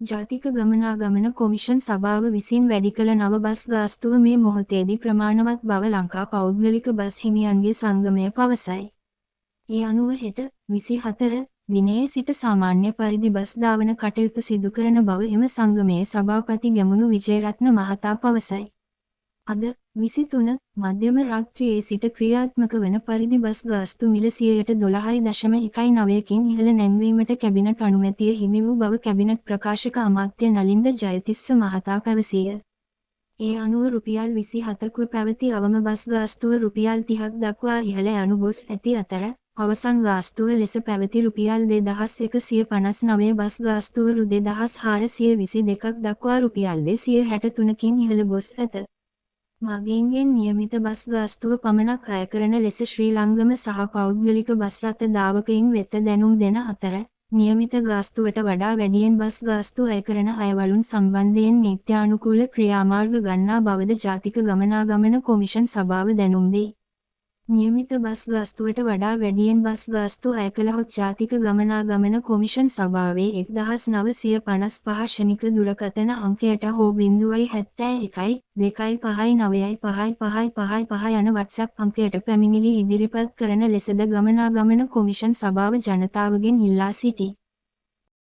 ජාතික ගමනාගමන කොමිෂන් සභාව විසින් වැඩි කළ නව බස් ගාස්තුව මේ මොහොතේදී ප්‍රමාණවත් බව ලංකා පෞද්ගලික බස් හිමියන්ගේ සංගමය පවසයි. ඒ අනුව හෙට 24 දිනයේ සිට සාමාන්‍ය පරිදි බස් ධාවන කටයුතු සිදු කරන බව එම සංගමයේ සභාපති ගැමුණු විජේරත්න මහතා පවසයි. අද 23 මධ්‍යම රාත්‍රියේ සිට ක්‍රියාත්මක වන පරිදි බස් ගාස්තු මිල 12.19කින් ඉහළ නැංවීමට කැබිනට් අනුමැතිය හිමි වූ බව කැබිනට් ප්‍රකාශක අමාත්‍ය නලින්ද ජයතිස්ස මහතා පැවසිය. ඒ අනුව රුපියල් 27ක පැවති අවම බස් ගාස්තුව රුපියල් 30ක් දක්වා ඉහළ යනු ගොස් ඇති අතර අවසන් ගාස්තුව ලෙස පැවති රුපියල් 2159 බස් ගාස්තුව රු 2422ක් දක්වා රුපියල් 263කින් ඉහළ ගොස් ඇත. මගීන්ගෙන් නියමිත බස් ගාස්තුව පමණක් අය කරන ලෙස ශ්‍රී ලංගම සහ පෞද්ගලික බස් රථ ධාවකයින් වෙත දැනුම් දෙන අතර නියමිත ගාස්තුවට වඩා වැඩියෙන් බස් ගාස්තු අය කරන අයවලුන් සම්බන්ධයෙන් නීත්‍යානුකූල ක්‍රියාමාර්ග ගන්නා බවද ජාතික ගමනාගමන කොමිෂන් සභාව දැනුම් දෙයි. නියමිත බස් ගාස්තුවට වඩා වැඩියෙන් බස් ගාස්තු අය කළහොත් ජාතික ගමනාගමන කොමිෂන් සභාවේ 1955 ශනික දුරකථන අංකයට හෝ 071 2595555 යන WhatsApp අංකයට පැමිණිලි ඉදිරිපත් කරන ලෙසද ගමනාගමන කොමිෂන් සභාව ජනතාවගෙන් ඉල්ලා සිටී.